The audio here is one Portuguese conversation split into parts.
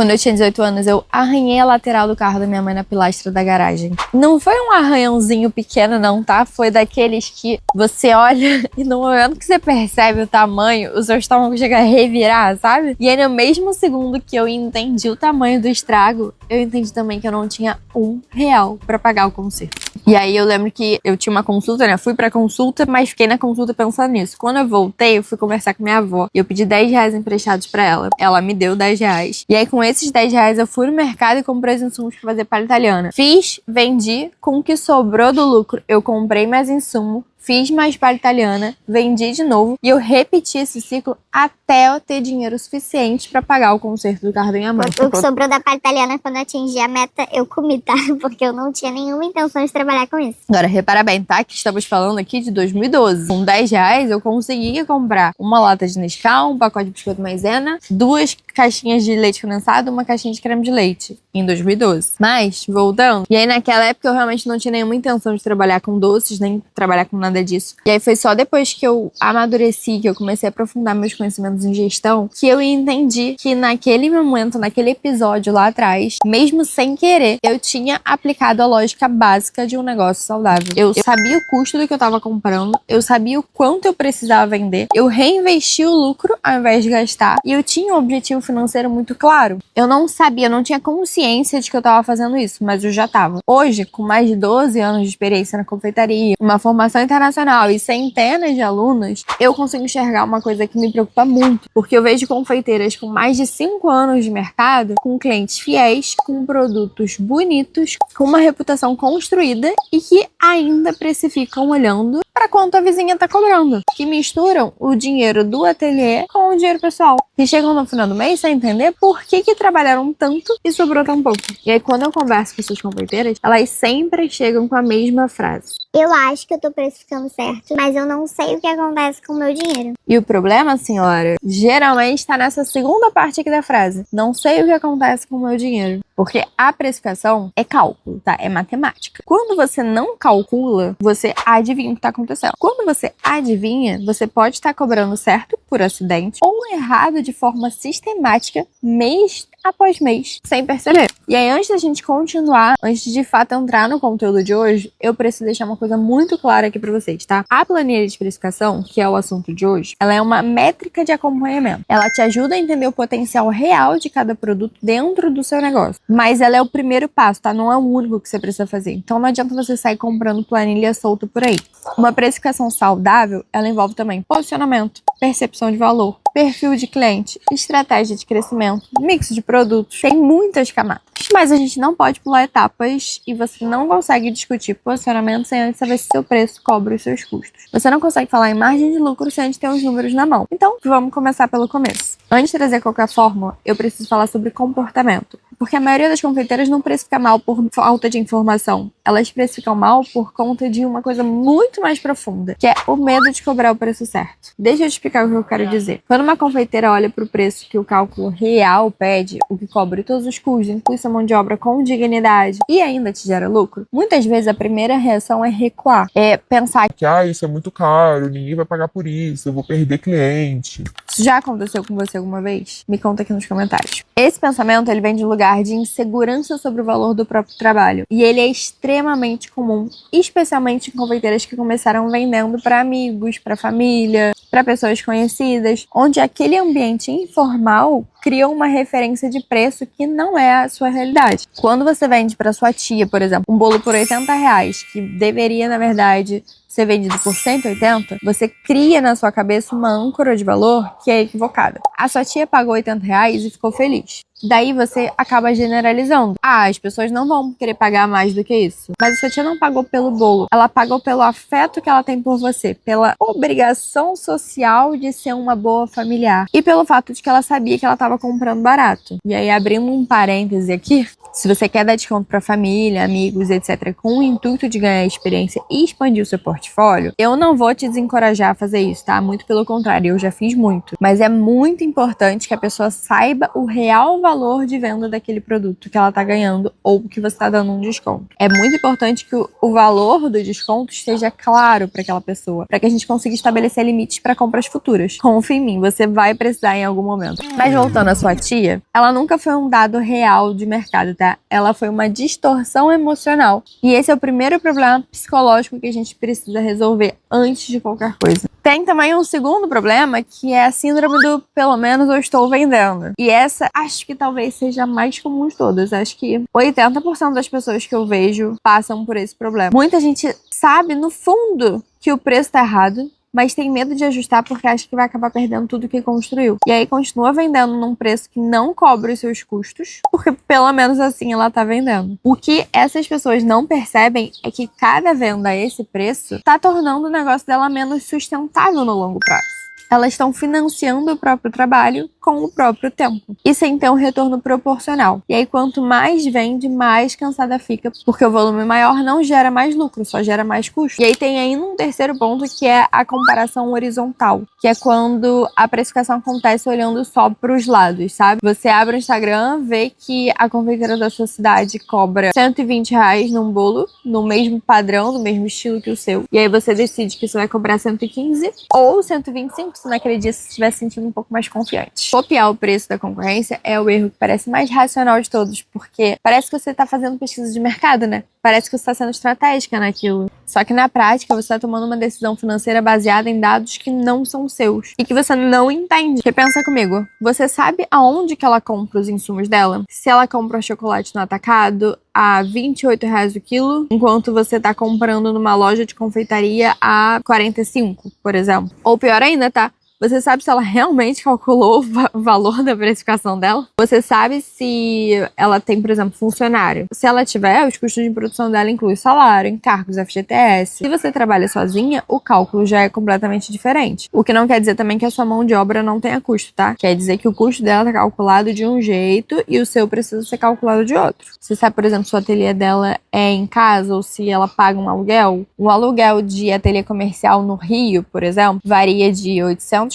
Quando eu tinha 18 anos, eu arranhei a lateral do carro da minha mãe na pilastra da garagem. Não foi um arranhãozinho pequeno não, tá? Foi daqueles que você olha e no momento que você percebe o tamanho, o seu estômago chega a revirar, sabe? E aí no mesmo segundo que eu entendi o tamanho do estrago, eu entendi também que eu não tinha R$1 pra pagar o conserto. E aí eu lembro que eu tinha uma consulta, né? Fui pra consulta, mas fiquei na consulta pensando nisso. Quando eu voltei, eu fui conversar com minha avó. E eu pedi R$10 emprestados pra ela. Ela me deu R$10. E aí com esses R$10 eu fui no mercado e comprei os insumos pra fazer palha italiana. Fiz, vendi, com o que sobrou do lucro, eu comprei mais insumo. Fiz mais palha italiana, vendi de novo e eu repeti esse ciclo até eu ter dinheiro suficiente pra pagar o conserto do carro da minha mãe. O que sobrou da palha italiana, quando eu atingi a meta, eu comi, tá? Porque eu não tinha nenhuma intenção de trabalhar com isso. Agora, repara bem, tá? Que estamos falando aqui de 2012. Com R$10 eu conseguia comprar uma lata de Nescau, um pacote de biscoito maisena, 2 caixinhas de leite condensado, uma caixinha de creme de leite. Em 2012. Mas, voltando, e aí naquela época eu realmente não tinha nenhuma intenção de trabalhar com doces, nem trabalhar com nada disso. E aí foi só depois que eu amadureci, que eu comecei a aprofundar meus conhecimentos em gestão, que eu entendi que naquele momento, naquele episódio lá atrás, mesmo sem querer, eu tinha aplicado a lógica básica de um negócio saudável. Eu sabia o custo do que eu tava comprando, eu sabia o quanto eu precisava vender, eu reinvesti o lucro ao invés de gastar, e eu tinha um objetivo financeiro muito claro. Eu não sabia, eu não tinha consciência de que eu tava fazendo isso, mas eu já tava. Hoje, com mais de 12 anos de experiência na confeitaria, uma formação internacional e centenas de alunos, eu consigo enxergar uma coisa que me preocupa muito, porque eu vejo confeiteiras com mais de 5 anos de mercado, com clientes fiéis, com produtos bonitos, com uma reputação construída e que ainda precificam olhando para quanto a vizinha tá cobrando, que misturam o dinheiro do ateliê com o dinheiro pessoal, e chegam no final do mês sem entender por que trabalharam tanto e sobrou tão pouco. E aí quando eu converso com essas confeiteiras, elas sempre chegam com a mesma frase: eu acho que eu tô precificando certo, mas eu não sei o que acontece com o meu dinheiro. E o problema, senhora, geralmente tá nessa segunda parte aqui da frase: não sei o que acontece com o meu dinheiro. Porque a precificação é cálculo, tá? É matemática. Quando você não calcula, você adivinha o que tá acontecendo. Quando você adivinha, você pode estar cobrando certo por acidente ou errado de forma sistemática, mês após mês, sem perceber. E aí, antes da gente continuar, antes de fato entrar no conteúdo de hoje, eu preciso deixar uma coisa muito clara aqui pra vocês, tá? A planilha de precificação, que é o assunto de hoje, ela é uma métrica de acompanhamento. Ela te ajuda a entender o potencial real de cada produto dentro do seu negócio. Mas ela é o primeiro passo, tá? Não é o único que você precisa fazer. Então não adianta você sair comprando planilha solta por aí. Uma precificação saudável, ela envolve também posicionamento, percepção de valor, perfil de cliente, estratégia de crescimento, mix de produtos. Tem muitas camadas. Mas a gente não pode pular etapas e você não consegue discutir posicionamento sem antes saber se seu preço cobre os seus custos. Você não consegue falar em margem de lucro sem antes ter os números na mão. Então, vamos começar pelo começo. Antes de trazer qualquer fórmula, eu preciso falar sobre comportamento. Porque a maioria das confeiteiras não precifica mal por falta de informação. Elas precificam mal por conta de uma coisa muito mais profunda, que é o medo de cobrar o preço certo. Deixa eu te explicar o que eu quero dizer. Quando uma confeiteira olha para o preço que o cálculo real pede, o que cobre todos os custos, inclui sua mão de obra com dignidade e ainda te gera lucro, muitas vezes a primeira reação é recuar. É pensar que isso é muito caro, ninguém vai pagar por isso, eu vou perder cliente. Isso já aconteceu com você alguma vez? Me conta aqui nos comentários. Esse pensamento, ele vem de um lugar de insegurança sobre o valor do próprio trabalho. E ele é extremamente comum, especialmente em confeiteiras que começaram vendendo para amigos, para família, para pessoas conhecidas, onde aquele ambiente informal criou uma referência de preço que não é a sua realidade. Quando você vende para sua tia, por exemplo, um bolo por R$80, que deveria, na verdade, ser vendido por 180, você cria na sua cabeça uma âncora de valor que é equivocada. A sua tia pagou R$80 e ficou feliz. Daí você acaba generalizando. As pessoas não vão querer pagar mais do que isso. Mas a sua tia não pagou pelo bolo. Ela pagou pelo afeto que ela tem por você. Pela obrigação social de ser uma boa familiar. E pelo fato de que ela sabia que ela estava comprando barato. E aí, abrindo um parêntese aqui, Se você quer dar desconto para família, amigos, etc., com o intuito de ganhar experiência e expandir o seu portfólio, eu não vou te desencorajar a fazer isso, tá? Muito pelo contrário, eu já fiz muito. Mas é muito importante que a pessoa saiba o real valor de venda daquele produto que ela tá ganhando ou que você tá dando um desconto. É muito importante que o valor do desconto esteja claro para aquela pessoa, para que a gente consiga estabelecer limites para compras futuras. Confia em mim, você vai precisar em algum momento. Mas voltando à sua tia, ela nunca foi um dado real de mercado, tá? Ela foi uma distorção emocional. E esse é o primeiro problema psicológico que a gente precisa resolver antes de qualquer coisa. Tem também um segundo problema, que é a síndrome do pelo menos eu estou vendendo. E essa, acho que talvez seja a mais comum de todas. Acho que 80% das pessoas que eu vejo passam por esse problema. Muita gente sabe, no fundo, que o preço tá errado, mas tem medo de ajustar porque acha que vai acabar perdendo tudo que construiu. E aí continua vendendo num preço que não cobre os seus custos, porque pelo menos assim ela tá vendendo. O que essas pessoas não percebem é que cada venda a esse preço tá tornando o negócio dela menos sustentável no longo prazo. Elas estão financiando o próprio trabalho com o próprio tempo. E sem ter um retorno proporcional. E aí, quanto mais vende, mais cansada fica. Porque o volume maior não gera mais lucro, só gera mais custo. E aí tem ainda um terceiro ponto, que é a comparação horizontal. Que é quando a precificação acontece olhando só para os lados, sabe? Você abre o Instagram, vê que a confeiteira da sua cidade cobra R$ 120 num bolo, no mesmo padrão, no mesmo estilo que o seu. E aí você decide que você vai cobrar 115 ou 125, se naquele dia você estiver se sentindo um pouco mais confiante. Copiar o preço da concorrência é o erro que parece mais racional de todos, porque parece que você está fazendo pesquisa de mercado, né? Parece que você está sendo estratégica naquilo. Só que na prática você está tomando uma decisão financeira baseada em dados que não são seus e que você não entende. Porque pensa comigo, você sabe aonde que ela compra os insumos dela? Se ela compra chocolate no atacado a R$ 28 o quilo, enquanto você tá comprando numa loja de confeitaria a 45, por exemplo. Ou pior ainda, tá? Você sabe se ela realmente calculou o valor da precificação dela? Você sabe se ela tem, por exemplo, funcionário? Se ela tiver, os custos de produção dela incluem salário, encargos, FGTS. Se você trabalha sozinha, o cálculo já é completamente diferente. O que não quer dizer também que a sua mão de obra não tenha custo, tá? Quer dizer que o custo dela tá calculado de um jeito e o seu precisa ser calculado de outro. Você sabe, por exemplo, se o ateliê dela é em casa ou se ela paga um aluguel? Um aluguel de ateliê comercial no Rio, por exemplo, varia de R$ 800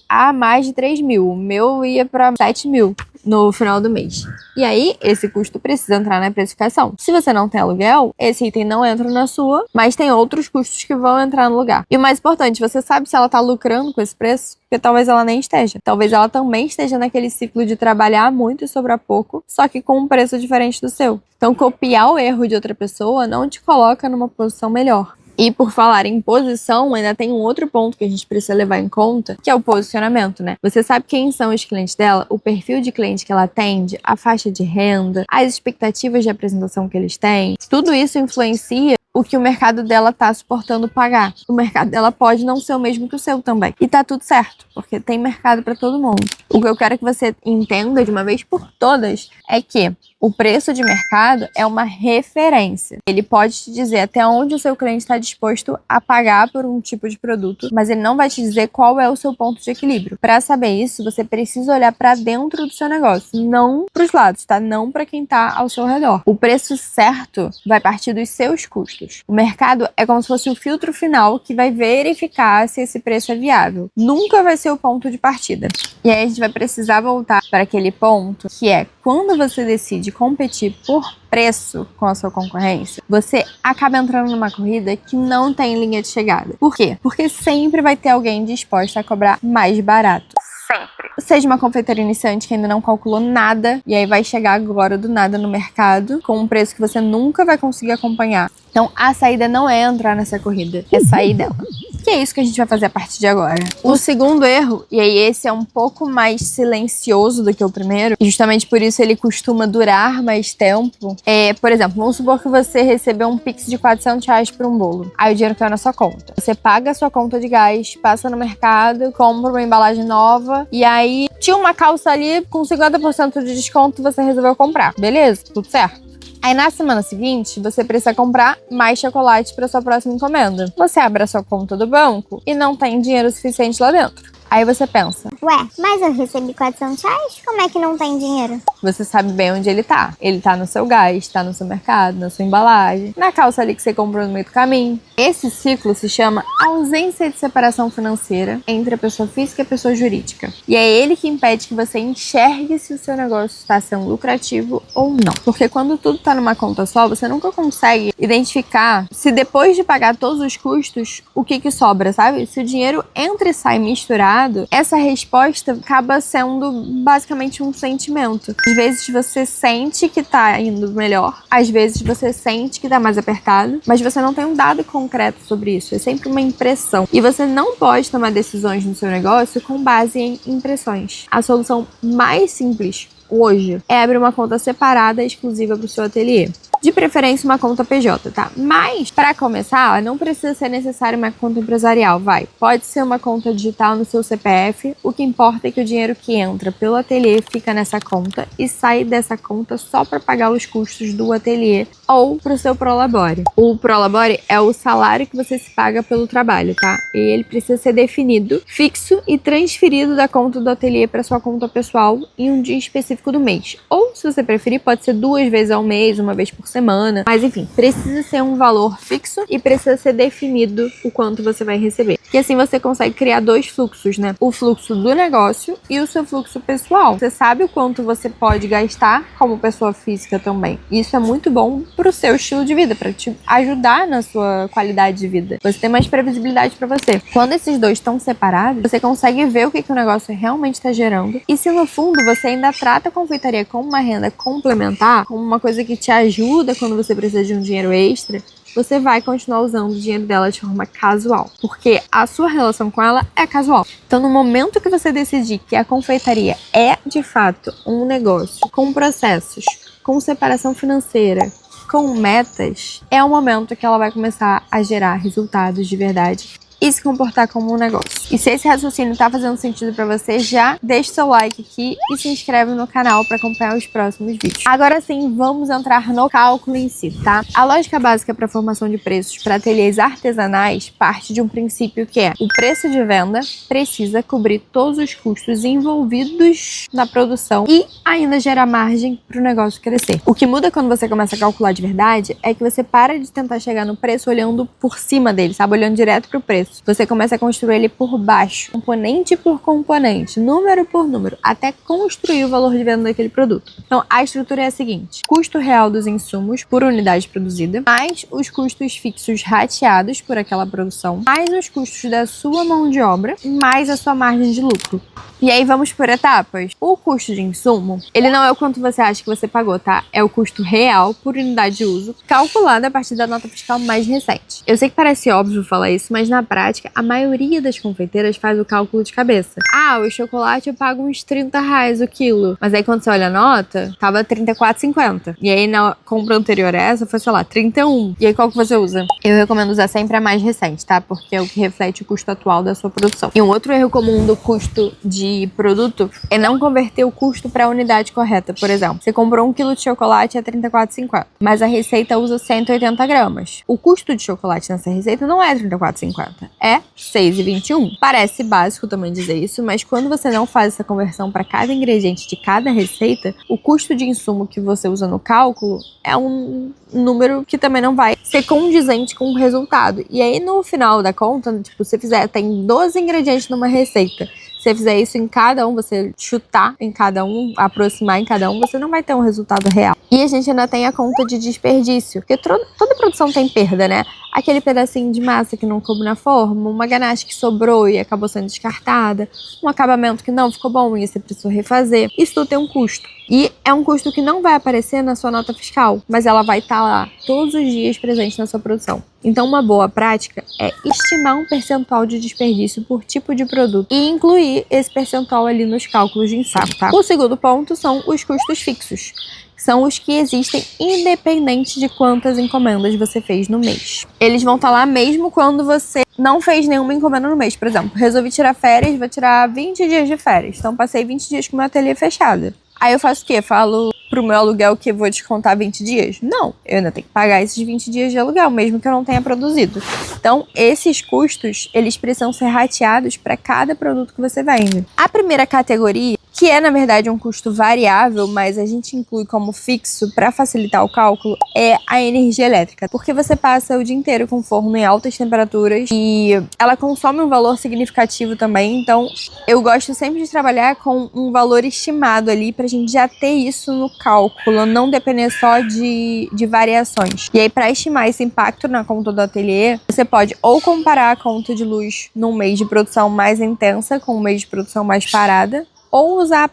a mais de 3 mil. O meu ia para 7 mil no final do mês. E aí, esse custo precisa entrar na precificação. Se você não tem aluguel, esse item não entra na sua, mas tem outros custos que vão entrar no lugar. E o mais importante, você sabe se ela tá lucrando com esse preço? Porque talvez ela nem esteja. Talvez ela também esteja naquele ciclo de trabalhar muito e sobrar pouco, só que com um preço diferente do seu. Então, copiar o erro de outra pessoa não te coloca numa posição melhor. E por falar em posição, ainda tem um outro ponto que a gente precisa levar em conta, que é o posicionamento, né? Você sabe quem são os clientes dela, o perfil de cliente que ela atende, a faixa de renda, as expectativas de apresentação que eles têm. Tudo isso influencia o que o mercado dela tá suportando pagar. O mercado dela pode não ser o mesmo que o seu também. E tá tudo certo, porque tem mercado para todo mundo. O que eu quero que você entenda de uma vez por todas é que o preço de mercado é uma referência. Ele pode te dizer até onde o seu cliente está disposto a pagar por um tipo de produto, mas ele não vai te dizer qual é o seu ponto de equilíbrio. Para saber isso, você precisa olhar para dentro do seu negócio, não para os lados, tá? Não para quem tá ao seu redor. O preço certo vai partir dos seus custos. O mercado é como se fosse o filtro final que vai verificar se esse preço é viável. Nunca vai ser o ponto de partida. E aí a gente vai precisar voltar para aquele ponto que é quando você decide competir por preço com a sua concorrência, você acaba entrando numa corrida que não tem linha de chegada. Por quê? Porque sempre vai ter alguém disposto a cobrar mais barato. Sempre. Seja uma confeiteira iniciante que ainda não calculou nada e aí vai chegar agora do nada no mercado com um preço que você nunca vai conseguir acompanhar. Então a saída não é entrar nessa corrida, é sair dela. Que é isso que a gente vai fazer a partir de agora. O segundo erro, e aí esse é um pouco mais silencioso do que o primeiro, e justamente por isso ele costuma durar mais tempo, por exemplo, vamos supor que você recebeu um Pix de R$ 400 por um bolo. Aí o dinheiro caiu na sua conta. Você paga a sua conta de gás, passa no mercado, compra uma embalagem nova, e aí tinha uma calça ali com 50% de desconto, você resolveu comprar. Beleza? Tudo certo? Aí na semana seguinte, você precisa comprar mais chocolate para sua próxima encomenda. Você abre a sua conta do banco e não tem dinheiro suficiente lá dentro. Aí você pensa, Ué, mas eu recebi R$ 400? Como é que não tem dinheiro? você sabe bem onde ele tá. Ele tá no seu gás, tá no seu mercado, na sua embalagem, na calça ali que você comprou no meio do caminho. Esse ciclo se chama ausência de separação financeira entre a pessoa física e a pessoa jurídica. E é ele que impede que você enxergue se o seu negócio está sendo lucrativo ou não. Porque quando tudo tá numa conta só, você nunca consegue identificar se depois de pagar todos os custos, o que sobra, sabe? Se o dinheiro entra e sai misturado, essa resposta acaba sendo basicamente um sentimento. Às vezes você sente que tá indo melhor, às vezes você sente que tá mais apertado, mas você não tem um dado concreto sobre isso. É sempre uma impressão. E você não pode tomar decisões no seu negócio com base em impressões. A solução mais simples hoje é abrir uma conta separada exclusiva para o seu ateliê. De preferência uma conta PJ, tá? Mas, para começar, não precisa ser necessário uma conta empresarial, vai. Pode ser uma conta digital no seu CPF, o que importa é que o dinheiro que entra pelo ateliê fica nessa conta e sai dessa conta só para pagar os custos do ateliê ou para o seu Prolabore. O Prolabore é o salário que você se paga pelo trabalho, tá? E ele precisa ser definido, fixo e transferido da conta do ateliê para sua conta pessoal em um dia específico do mês. Ou, se você preferir, pode ser 2 vezes ao mês, uma vez por semana. Mas, enfim, precisa ser um valor fixo e precisa ser definido o quanto você vai receber. E assim você consegue criar 2 fluxos, né? O fluxo do negócio e o seu fluxo pessoal. Você sabe o quanto você pode gastar como pessoa física também. Isso é muito bom pro seu estilo de vida, para te ajudar na sua qualidade de vida. Você tem mais previsibilidade para você. Quando esses dois estão separados, você consegue ver o que o negócio realmente está gerando. E se no fundo você ainda trata a confeitaria como uma renda complementar, como uma coisa que te ajuda quando você precisa de um dinheiro extra, você vai continuar usando o dinheiro dela de forma casual, porque a sua relação com ela é casual. Então, no momento que você decidir que a confeitaria é, de fato, um negócio com processos, com separação financeira, com metas, é o momento que ela vai começar a gerar resultados de verdade e se comportar como um negócio. E se esse raciocínio tá fazendo sentido pra você, já deixa o seu like aqui e se inscreve no canal pra acompanhar os próximos vídeos. Agora sim, vamos entrar no cálculo em si, tá? A lógica básica para a formação de preços para ateliês artesanais parte de um princípio que é: o preço de venda precisa cobrir todos os custos envolvidos na produção e ainda gerar margem para o negócio crescer. O que muda quando você começa a calcular de verdade é que você para de tentar chegar no preço olhando por cima dele, sabe? Olhando direto pro preço. Você começa a construir ele por baixo, componente por componente, número por número, até construir o valor de venda daquele produto. Então, a estrutura é a seguinte: custo real dos insumos por unidade produzida, mais os custos fixos rateados por aquela produção, mais os custos da sua mão de obra, mais a sua margem de lucro. E aí vamos por etapas. O custo de insumo, ele não é o quanto você acha que você pagou, tá? É o custo real por unidade de uso, calculado a partir da nota fiscal mais recente. Eu sei que parece óbvio falar isso, mas na prática, a maioria das confeiteiras faz o cálculo de cabeça. Ah, o chocolate eu pago uns R$30 o quilo. Mas aí quando você olha a nota, tava R$34,50. E aí na compra anterior a essa foi, sei lá, R$31. E aí qual que você usa? Eu recomendo usar sempre a mais recente, tá? Porque é o que reflete o custo atual da sua produção. E um outro erro comum do custo de produto é não converter o custo para a unidade correta. Por exemplo, você comprou 1 kg de chocolate a R$34,50, mas a receita usa 180 gramas. O custo de chocolate nessa receita não é R$34,50, é R$6,21. Parece básico também dizer isso, mas quando você não faz essa conversão para cada ingrediente de cada receita, o custo de insumo que você usa no cálculo é um número que também não vai ser condizente com o resultado. E aí no final da conta, tipo, se você fizer, tem 12 ingredientes numa receita, se você fizer isso em cada um, você chutar em cada um, aproximar em cada um, você não vai ter um resultado real. E a gente ainda tem a conta de desperdício, porque toda produção tem perda, né? Aquele pedacinho de massa que não coube na forma, uma ganache que sobrou e acabou sendo descartada, um acabamento que não ficou bom e você precisou refazer. Isso tudo tem um custo. E é um custo que não vai aparecer na sua nota fiscal, mas ela vai estar lá todos os dias presente na sua produção. Então, uma boa prática é estimar um percentual de desperdício por tipo de produto e incluir esse percentual ali nos cálculos de insumo, tá? O segundo ponto são os custos fixos. São os que existem independente de quantas encomendas você fez no mês. Eles vão estar lá mesmo quando você não fez nenhuma encomenda no mês. Por exemplo, resolvi tirar férias, vou tirar 20 dias de férias. Então, passei 20 dias com o meu ateliê fechado. Aí eu faço o quê? Falo pro meu aluguel que vou descontar 20 dias? Não, eu ainda tenho que pagar esses 20 dias de aluguel, mesmo que eu não tenha produzido. Então, Então, esses custos, eles precisam ser rateados para cada produto que você vende. A primeira categoria, que é, na verdade, um custo variável, mas a gente inclui como fixo para facilitar o cálculo, é a energia elétrica. Porque você passa o dia inteiro com o forno em altas temperaturas e ela consome um valor significativo também. Então, eu gosto sempre de trabalhar com um valor estimado ali pra gente já ter isso no cálculo, não depender só de variações. E aí, para estimar esse impacto na conta do ateliê, você pode ou comparar a conta de luz num mês de produção mais intensa com um mês de produção mais parada, ou usar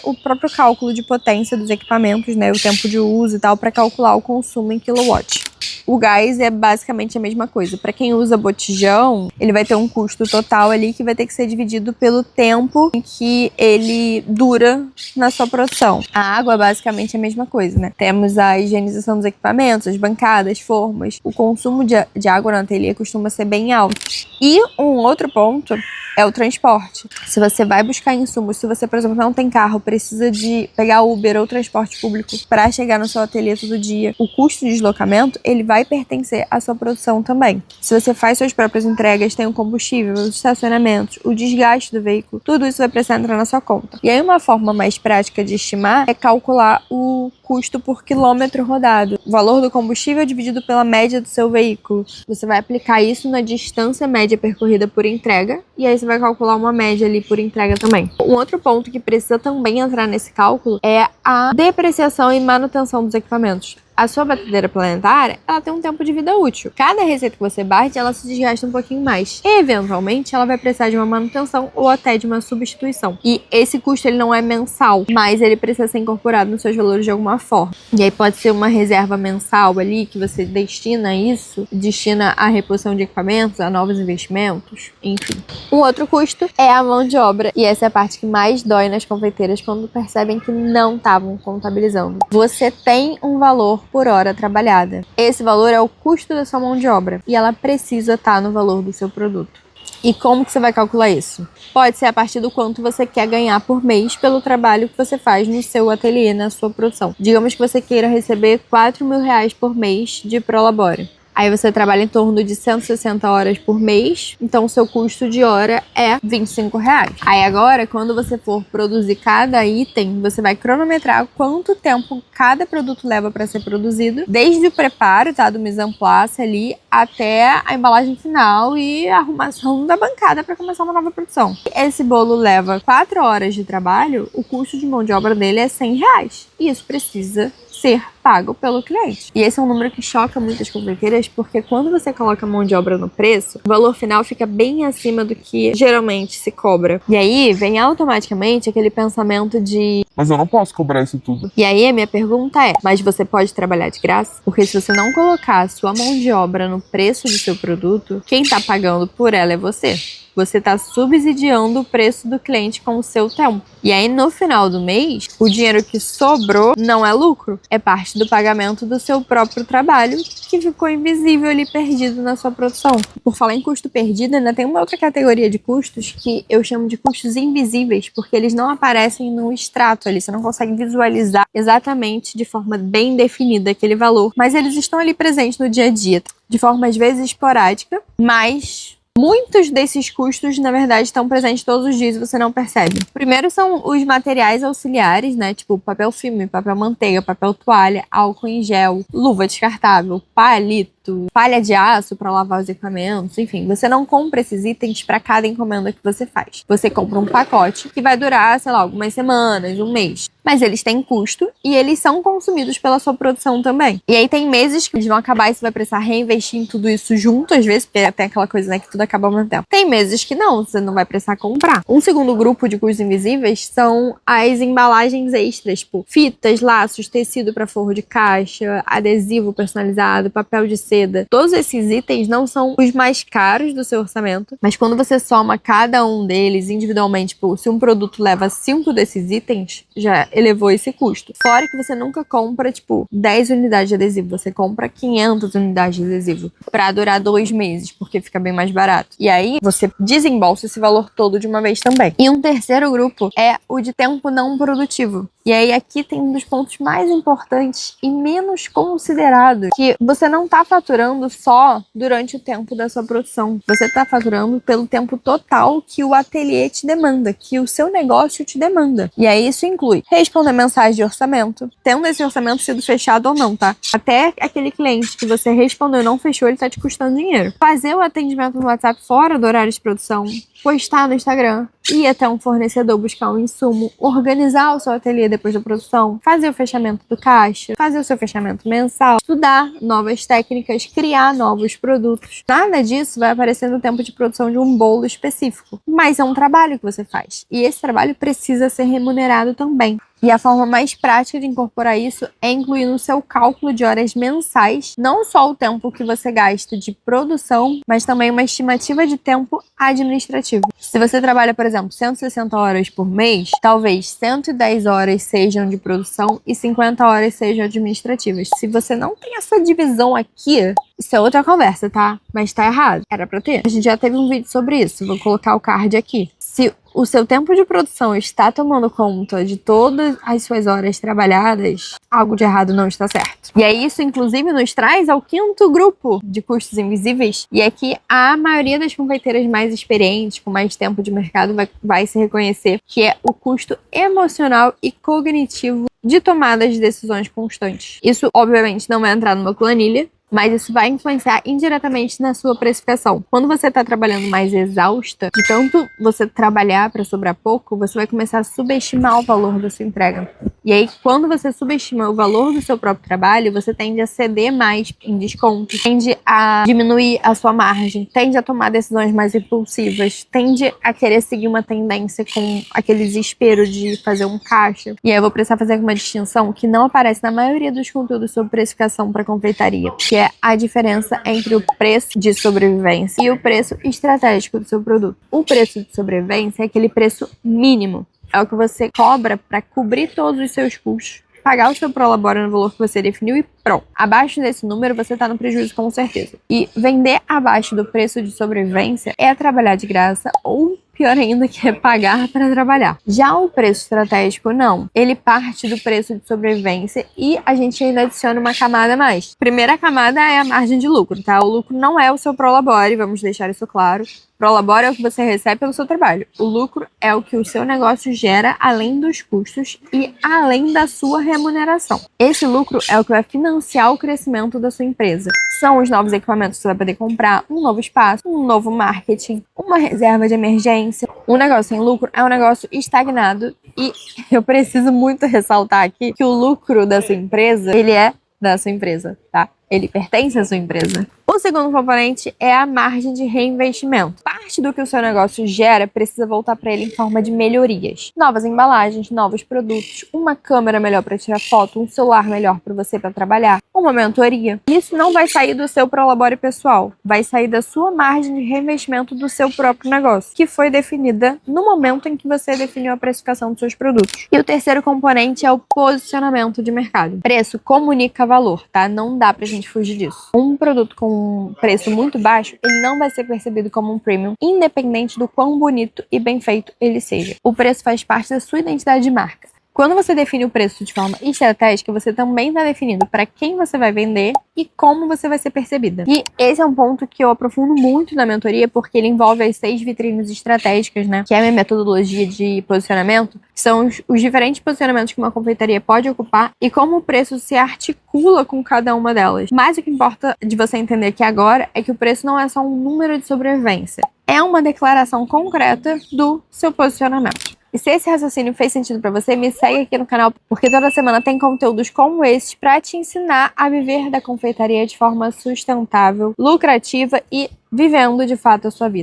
o próprio cálculo de potência dos equipamentos, né, o tempo de uso e tal, para calcular o consumo em kilowatt. O gás é basicamente a mesma coisa. Para quem usa botijão, ele vai ter um custo total ali que vai ter que ser dividido pelo tempo em que ele dura na sua produção. A água é basicamente a mesma coisa, né? Temos a higienização dos equipamentos, as bancadas, formas. O consumo de água no ateliê costuma ser bem alto. E um outro ponto é o transporte. Se você vai buscar insumos, se você, por exemplo, não tem carro, precisa de pegar Uber ou transporte público para chegar no seu ateliê todo dia, o custo de deslocamento, ele vai pertencer à sua produção também. Se você faz suas próprias entregas, tem o combustível, os estacionamentos, o desgaste do veículo, tudo isso vai precisar entrar na sua conta. E aí uma forma mais prática de estimar é calcular o custo por quilômetro rodado. O valor do combustível dividido pela média do seu veículo. Você vai aplicar isso na distância média percorrida por entrega e aí você vai calcular uma média ali por entrega também. Um outro ponto que precisa também entrar nesse cálculo é a depreciação e manutenção dos equipamentos. A sua batedeira planetária, ela tem um tempo de vida útil. Cada receita que você bate, ela se desgasta um pouquinho mais. E, eventualmente, ela vai precisar de uma manutenção ou até de uma substituição. E esse custo, ele não é mensal, mas ele precisa ser incorporado nos seus valores de alguma forma. E aí pode ser uma reserva mensal ali, que você destina a isso, destina à reposição de equipamentos, a novos investimentos, enfim. Um outro custo é a mão de obra. E essa é a parte que mais dói nas confeiteiras quando percebem que não estavam contabilizando. Você tem um valor por hora trabalhada. Esse valor é o custo da sua mão de obra e ela precisa estar no valor do seu produto. E como que você vai calcular isso? Pode ser a partir do quanto você quer ganhar por mês pelo trabalho que você faz no seu ateliê, na sua produção. Digamos que você queira receber R$4.000 por mês de Prolabore. Aí você trabalha em torno de 160 horas por mês, então o seu custo de hora é R$25. Aí agora, quando você for produzir cada item, você vai cronometrar quanto tempo cada produto leva para ser produzido, desde o preparo, tá, do mise en place ali, até a embalagem final e a arrumação da bancada para começar uma nova produção. Esse bolo leva 4 horas de trabalho, o custo de mão de obra dele é R$100. E isso precisa ser pago pelo cliente. E esse é um número que choca muitas confeiteiras, porque quando você coloca mão de obra no preço, o valor final fica bem acima do que geralmente se cobra. E aí vem automaticamente aquele pensamento de: mas eu não posso cobrar isso tudo. E aí a minha pergunta é: mas você pode trabalhar de graça? Porque se você não colocar a sua mão de obra no preço do seu produto, quem tá pagando por ela é você. Você está subsidiando o preço do cliente com o seu tempo. E aí, no final do mês, o dinheiro que sobrou não é lucro, é parte do pagamento do seu próprio trabalho que ficou invisível ali, perdido na sua produção. Por falar em custo perdido, ainda tem uma outra categoria de custos que eu chamo de custos invisíveis, porque eles não aparecem no extrato ali, você não consegue visualizar exatamente de forma bem definida aquele valor, mas eles estão ali presentes no dia a dia, de forma às vezes esporádica, mas muitos desses custos, na verdade, estão presentes todos os dias e você não percebe. Primeiro são os materiais auxiliares, né? Tipo papel filme, papel manteiga, papel toalha, álcool em gel, luva descartável, palito, palha de aço para lavar os equipamentos, enfim. Você não compra esses itens para cada encomenda que você faz. Você compra um pacote que vai durar, sei lá, algumas semanas, um mês. Mas eles têm custo e eles são consumidos pela sua produção também. E aí tem meses que eles vão acabar e você vai precisar reinvestir em tudo isso junto, às vezes, porque tem aquela coisa, né, que tudo acaba ao mesmo tempo. Tem meses que não, você não vai precisar comprar. Um segundo grupo de custos invisíveis são as embalagens extras, tipo fitas, laços, tecido para forro de caixa, adesivo personalizado, papel de seda. Todos esses itens não são os mais caros do seu orçamento, mas quando você soma cada um deles individualmente, tipo, se um produto leva 5 desses itens, já elevou esse custo. Fora que você nunca compra, tipo, 10 unidades de adesivo. Você compra 500 unidades de adesivo pra durar 2 meses, porque fica bem mais barato. E aí, você desembolsa esse valor todo de uma vez também. E um terceiro grupo é o de tempo não produtivo. E aí, aqui tem um dos pontos mais importantes e menos considerado, que você não tá fazendo faturando só durante o tempo da sua produção. Você está faturando pelo tempo total que o ateliê te demanda, que o seu negócio te demanda. E aí isso inclui responder mensagem de orçamento, tendo esse orçamento sido fechado ou não, tá? Até aquele cliente que você respondeu e não fechou, ele tá te custando dinheiro. Fazer o atendimento no WhatsApp fora do horário de produção, postar no Instagram, ir até um fornecedor buscar um insumo, organizar o seu ateliê depois da produção, fazer o fechamento do caixa, fazer o seu fechamento mensal, estudar novas técnicas, criar novos produtos. Nada disso vai aparecer no tempo de produção de um bolo específico, mas é um trabalho que você faz. E esse trabalho precisa ser remunerado também. E a forma mais prática de incorporar isso é incluir no seu cálculo de horas mensais não só o tempo que você gasta de produção, mas também uma estimativa de tempo administrativo. Se você trabalha, por exemplo, 160 horas por mês, talvez 110 horas sejam de produção e 50 horas sejam administrativas. Se você não tem essa divisão aqui, isso é outra conversa, tá? Mas tá errado. Era pra ter. A gente já teve um vídeo sobre isso. Vou colocar o card aqui. Se o seu tempo de produção está tomando conta de todas as suas horas trabalhadas, algo de errado não está certo. E aí isso, inclusive, nos traz ao 5º grupo de custos invisíveis. E é que a maioria das confeiteiras mais experientes, com mais tempo de mercado, vai se reconhecer que é o custo emocional e cognitivo de tomada de decisões constantes. Isso, obviamente, não vai entrar numa planilha, mas isso vai influenciar indiretamente na sua precificação. Quando você está trabalhando mais exausta, de tanto você trabalhar para sobrar pouco, você vai começar a subestimar o valor da sua entrega. E aí, quando você subestima o valor do seu próprio trabalho, você tende a ceder mais em descontos, tende a diminuir a sua margem, tende a tomar decisões mais impulsivas, tende a querer seguir uma tendência com aquele desespero de fazer um caixa. E aí eu vou precisar fazer uma distinção que não aparece na maioria dos conteúdos sobre precificação para confeitaria, que é a diferença entre o preço de sobrevivência e o preço estratégico do seu produto. O preço de sobrevivência é aquele preço mínimo. É o que você cobra para cobrir todos os seus custos, pagar o seu prolabore no valor que você definiu e pronto. Abaixo desse número você está no prejuízo com certeza. E vender abaixo do preço de sobrevivência é trabalhar de graça ou pior ainda, que é pagar para trabalhar. Já o preço estratégico, não. Ele parte do preço de sobrevivência e a gente ainda adiciona uma camada a mais. Primeira camada é a margem de lucro, tá? O lucro não é o seu prolabore, vamos deixar isso claro. Prolabore é o que você recebe pelo seu trabalho. O lucro é o que o seu negócio gera além dos custos e além da sua remuneração. Esse lucro é o que vai financiar o crescimento da sua empresa. São os novos equipamentos que você vai poder comprar, um novo espaço, um novo marketing, uma reserva de emergência. Um negócio sem lucro é um negócio estagnado e eu preciso muito ressaltar aqui que o lucro da sua empresa, ele é da sua empresa, tá? Ele pertence à sua empresa. O segundo componente é a margem de reinvestimento. Parte do que o seu negócio gera precisa voltar para ele em forma de melhorias. Novas embalagens, novos produtos, uma câmera melhor para tirar foto, um celular melhor para você para trabalhar, uma mentoria. Isso não vai sair do seu prolabore pessoal, vai sair da sua margem de reinvestimento do seu próprio negócio, que foi definida no momento em que você definiu a precificação dos seus produtos. E o terceiro componente é o posicionamento de mercado. Preço comunica valor, tá? Não dá pra gente fugir disso. Um produto com um preço muito baixo, ele não vai ser percebido como um premium, independente do quão bonito e bem feito ele seja. O preço faz parte da sua identidade de marca. Quando você define o preço de forma estratégica, você também está definindo para quem você vai vender e como você vai ser percebida. E esse é um ponto que eu aprofundo muito na mentoria, porque ele envolve as 6 vitrines estratégicas, né? Que é a minha metodologia de posicionamento. São os diferentes posicionamentos que uma confeitaria pode ocupar e como o preço se articula com cada uma delas. Mas o que importa de você entender aqui agora é que o preço não é só um número de sobrevivência. É uma declaração concreta do seu posicionamento. E se esse raciocínio fez sentido pra você, me segue aqui no canal, porque toda semana tem conteúdos como esses pra te ensinar a viver da confeitaria de forma sustentável, lucrativa e vivendo de fato a sua vida.